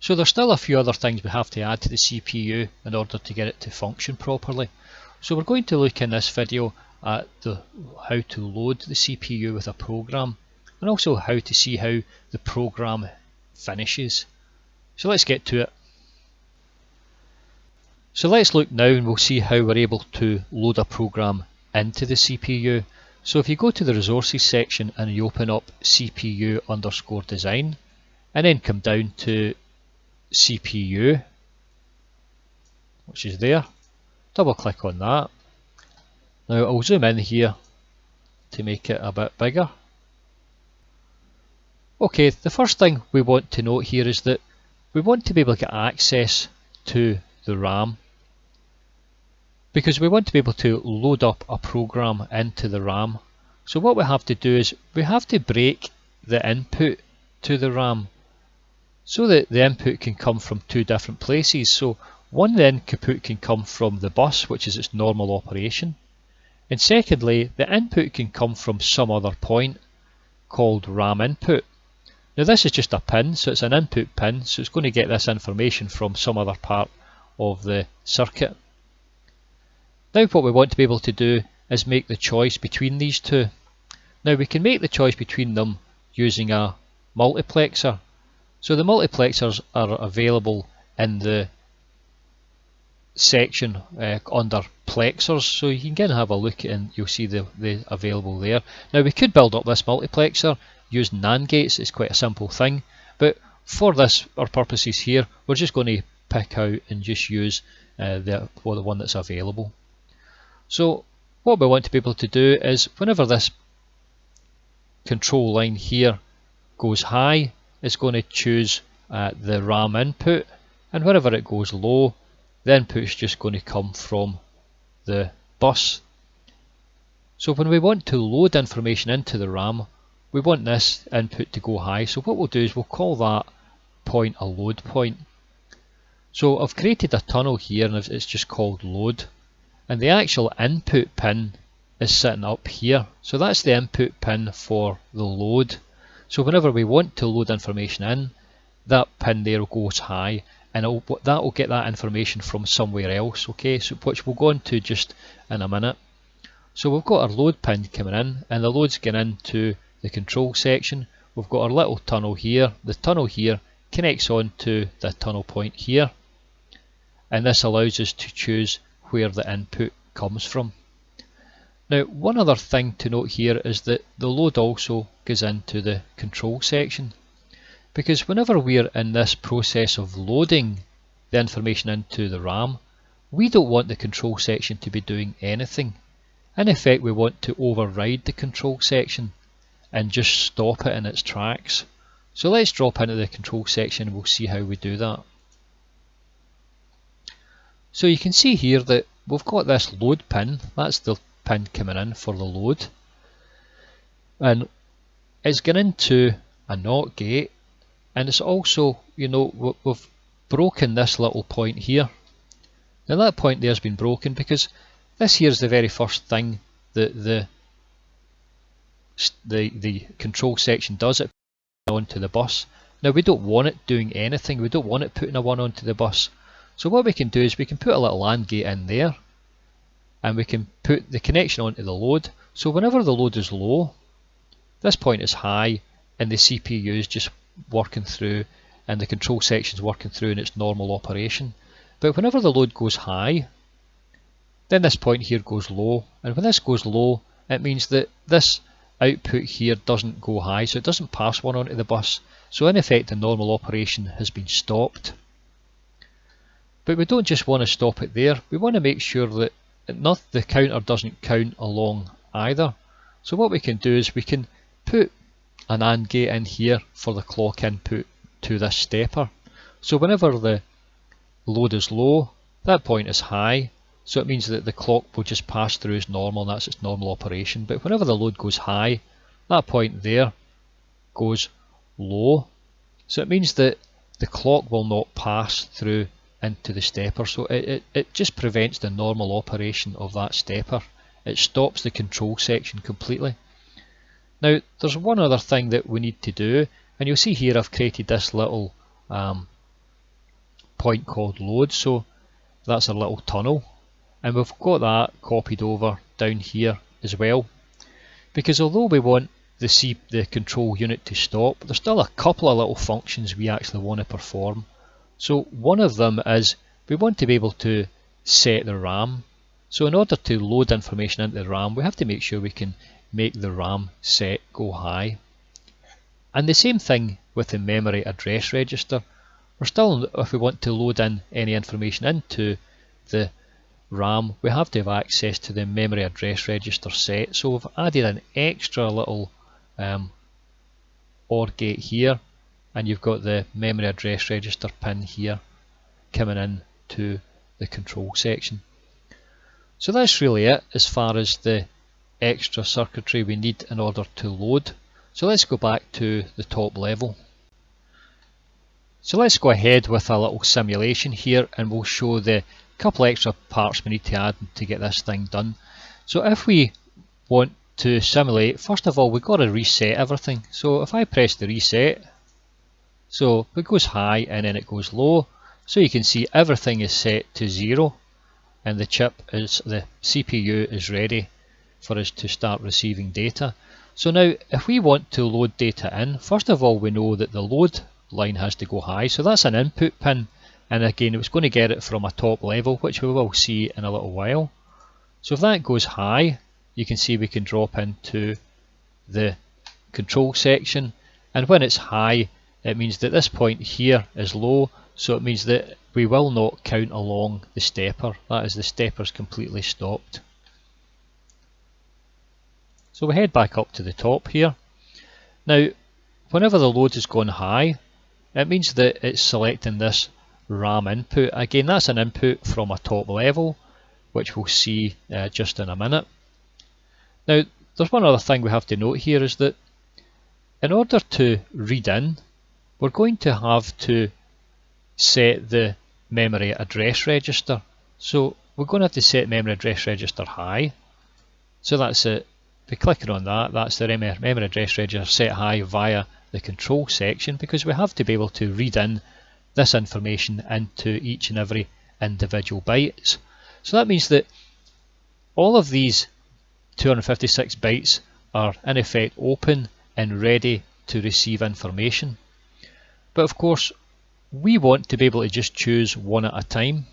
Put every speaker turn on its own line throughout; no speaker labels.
So there's still a few other things we have to add to the CPU in order to get it to function properly. So we're going to look in this video at how to load the CPU with a program, and also how to see how the program finishes. So let's get to it. So let's look now and we'll see how we're able to load a program into the CPU. So if you go to the resources section and you open up CPU_design and then come down to CPU, which is there, double click on that. Now I'll zoom in here to make it a bit bigger. Okay, the first thing we want to note here is that we want to be able to get access to the RAM, because we want to be able to load up a program into the RAM. So what we have to do is we have to break the input to the RAM so that the input can come from two different places. So one, the input can come from the bus, which is its normal operation, and secondly, the input can come from some other point called RAM input. Now this is just a pin, so it's an input pin, so it's going to get this information from some other part of the circuit. Now what we want to be able to do is make the choice between these two. Now we can make the choice between them using a multiplexer. So the multiplexers are available in the section under plexers, so you can get and have a look and you'll see the available there. Now we could build up this multiplexer using NAND gates. It's quite a simple thing, but for our purposes here, we're just going to pick out and just use the one that's available. So what we want to be able to do is whenever this control line here goes high, it's going to choose the RAM input, and whenever it goes low, the input is just going to come from the bus. So when we want to load information into the RAM, we want this input to go high. So what we'll do is we'll call that point a load point. So I've created a tunnel here and it's just called load, and the actual input pin is sitting up here. So that's the input pin for the load. So whenever we want to load information in, that pin there goes high, and that will get that information from somewhere else, okay, so which we'll go into just in a minute. So we've got our load pin coming in, and the load's going into the control section. We've got our little tunnel here. The tunnel here connects on to the tunnel point here, and this allows us to choose where the input comes from. Now one other thing to note here is that the load also goes into the control section, because whenever we're in this process of loading the information into the RAM, we don't want the control section to be doing anything. In effect, we want to override the control section and just stop it in its tracks. So let's drop into the control section and we'll see how we do that. So you can see here that we've got this load pin. That's the pin coming in for the load, and it's going into a NOT gate, and it's also, you know, we've broken this little point here. Now that point there has been broken because this here is the very first thing that the control section does. It puts it onto the bus. Now we don't want it doing anything. We don't want it putting a 1 onto the bus. So what we can do is we can put a little AND gate in there, and we can put the connection onto the load. So whenever the load is low, this point is high, and the CPU is just working through, and the control section is working through in its normal operation. But whenever the load goes high, then this point here goes low, and when this goes low, it means that this output here doesn't go high, so it doesn't pass 1 onto the bus. So in effect, the normal operation has been stopped. But we don't just want to stop it there. We want to make sure that the counter doesn't count along either. So what we can do is we can put an AND gate in here for the clock input to this stepper. So whenever the load is low, that point is high, so it means that the clock will just pass through as normal, and that's its normal operation. But whenever the load goes high, that point there goes low, so it means that the clock will not pass through into the stepper. So it just prevents the normal operation of that stepper. It stops the control section completely. Now there's one other thing that we need to do, and you'll see here I've created this little point called load, so that's our little tunnel, and we've got that copied over down here as well, because although we want the control unit to stop, there's still a couple of little functions we actually want to perform. So one of them is we want to be able to set the RAM. So in order to load information into the RAM, we have to make sure we can make the RAM set go high. And the same thing with the memory address register. We're still, if we want to load in any information into the RAM, we have to have access to the memory address register set. So we've added an extra little OR gate here, and you've got the memory address register pin here coming in to the control section. So that's really it as far as the extra circuitry we need in order to load. So let's go back to the top level. So let's go ahead with a little simulation here, and we'll show the couple extra parts we need to add to get this thing done. So if we want to simulate, first of all we've got to reset everything. So if I press the reset, so it goes high and then it goes low, so you can see everything is set to 0, and the CPU is ready for us to start receiving data. So now if we want to load data in, first of all we know that the load line has to go high, so that's an input pin, and again it's going to get it from a top level, which we will see in a little while. So if that goes high, you can see we can drop into the control section, and when it's high it means that this point here is low, so it means that we will not count along the stepper, that is, the stepper's completely stopped. So we head back up to the top here. Now whenever the load has gone high, it means that it's selecting this RAM input. Again, that's an input from a top level, which we'll see just in a minute. Now there's one other thing we have to note here, is that in order to read in, we're going to have to set the memory address register. So we're going to have to set memory address register high. So that's it. By clicking on that, that's the memory address register set high via the control section, because we have to be able to read in this information into each and every individual bytes. So that means that all of these 256 bytes are in effect open and ready to receive information. But of course we want to be able to just choose one at a time.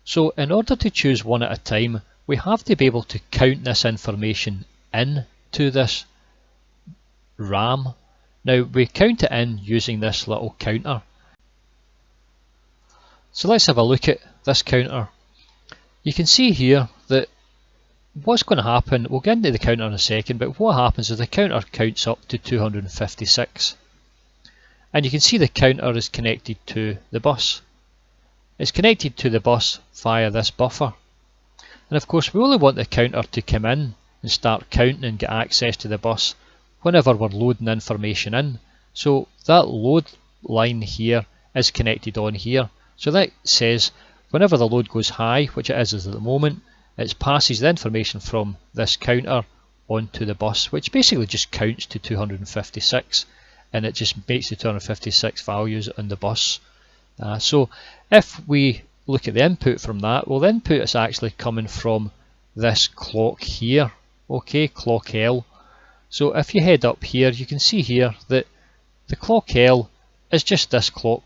So in order to choose one at a time, we have to be able to count this information in to this RAM. Now we count it in using this little counter. So let's have a look at this counter. You can see here that what's going to happen, we'll get into the counter in a second, but what happens is the counter counts up to 256. And you can see the counter is connected to the bus. It's connected to the bus via this buffer. And of course we only want the counter to come in and start counting and get access to the bus whenever we're loading information in. So that load line here is connected on here. So that says whenever the load goes high, which it is at the moment, it passes the information from this counter onto the bus, which basically just counts to 256, and it just makes the 256 values on the bus. So if we look at the input from that, well, the input is actually coming from this clock here, okay, clock L. So if you head up here, you can see here that the clock L is just this clock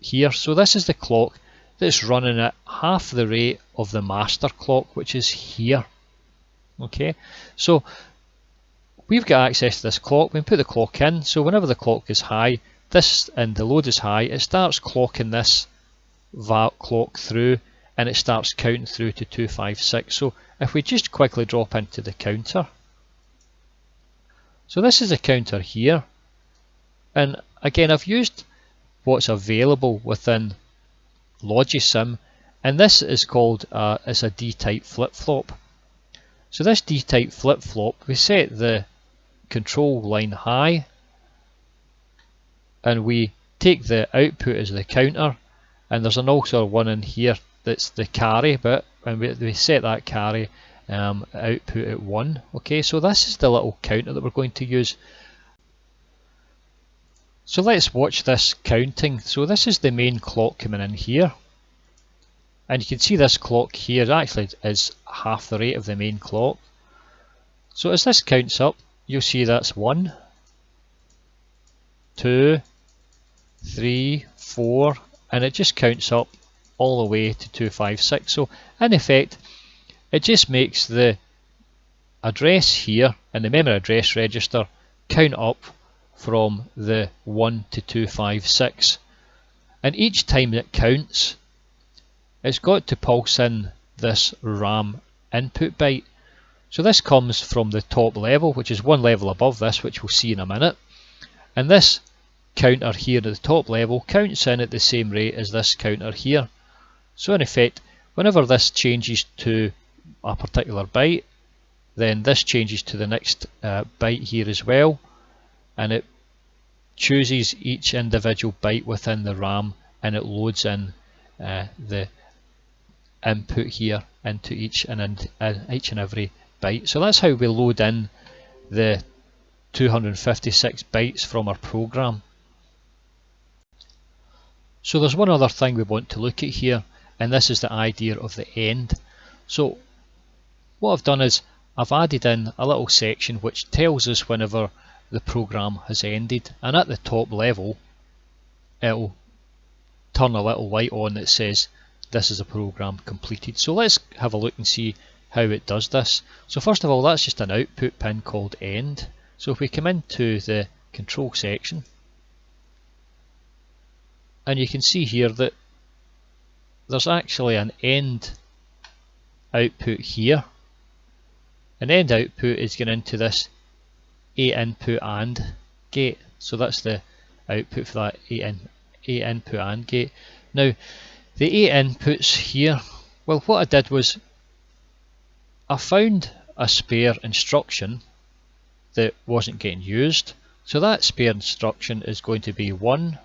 here. So this is the clock that's running at half the rate of the master clock, which is here. Okay, so we've got access to this clock. We can put the clock in, so whenever the clock is high, this and the load is high, it starts clocking this clock through, and it starts counting through to 256. So if we just quickly drop into the counter, so this is a counter here, and again I've used what's available within Logisim, and this is called it's a D-type flip-flop. So this D-type flip-flop, we set the control line high, and we take the output as the counter, and there's also one in here that's the carry bit, and we set that carry output at 1. Okay, so this is the little counter that we're going to use. So let's watch this counting. So this is the main clock coming in here. And you can see this clock here actually is half the rate of the main clock. So as this counts up, you'll see that's 1, 2, 3, 4, and it just counts up all the way to 256. So in effect, it just makes the address here in the memory address register count up from the 1 to 256. And each time it counts, it's got to pulse in this RAM input byte. So this comes from the top level, which is one level above this, which we'll see in a minute. And this counter here at the top level counts in at the same rate as this counter here. So in effect, whenever this changes to a particular byte, then this changes to the next byte here as well, and it chooses each individual byte within the RAM and it loads in the input here into each and every byte. So that's how we load in the 256 bytes from our program. So there's one other thing we want to look at here, and this is the idea of the end. So what I've done is I've added in a little section which tells us whenever the program has ended, and at the top level it'll turn a little light on that says this is a program completed. So let's have a look and see how it does this. So first of all, that's just an output pin called end. So if we come into the control section, and you can see here that there's actually an end output here. An end output is going into this A input AND gate. So that's the output for that A input AND gate. Now the A inputs here, well, what I did was I found a spare instruction that wasn't getting used. So that spare instruction is going to be 1,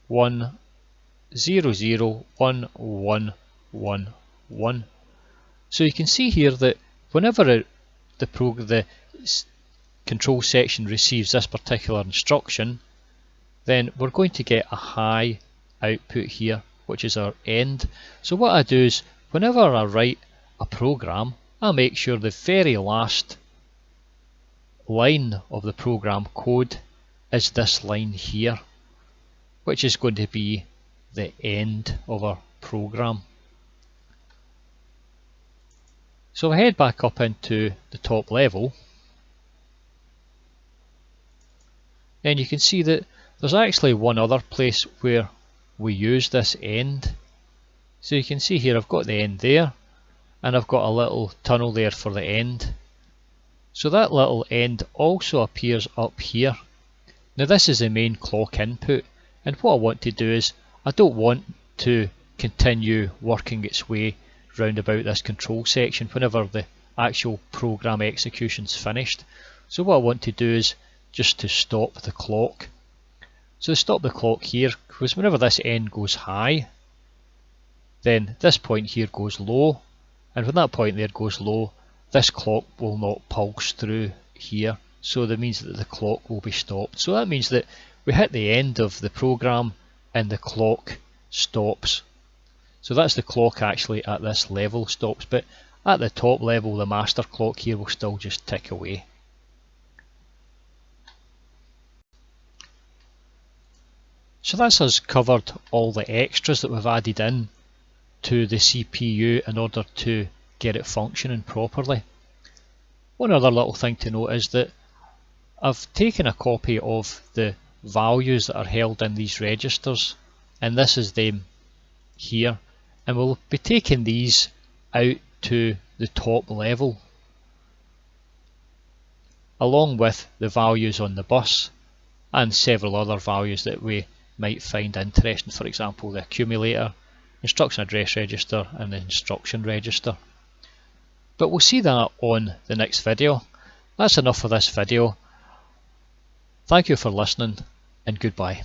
1, 0, 0, 1, 1, 1, 1. So you can see here that whenever the control section receives this particular instruction, then we're going to get a high output here, which is our end. So what I do is whenever I write a program, I make sure the very last line of the program code is this line here, which is going to be the end of our program. So if I head back up into the top level, then you can see that there's actually one other place where we use this end. So you can see here I've got the end there, and I've got a little tunnel there for the end. So that little end also appears up here. Now this is the main clock input, and what I want to do is I don't want to continue working its way round about this control section whenever the actual program execution's finished. So what I want to do is just to stop the clock. So to stop the clock here, because whenever this end goes high, then this point here goes low, and when that point there goes low, this clock will not pulse through here, so that means that the clock will be stopped. So that means that we hit the end of the program and the clock stops. So that's the clock actually at this level stops, but at the top level the master clock here will still just tick away. So that's us covered all the extras that we've added in to the CPU in order to get it functioning properly. One other little thing to note is that I've taken a copy of the values that are held in these registers, and this is them here, and we'll be taking these out to the top level along with the values on the bus and several other values that we might find interesting, for example the accumulator, instruction address register and the instruction register. But we'll see that on the next video. That's enough for this video. Thank you for listening, and goodbye.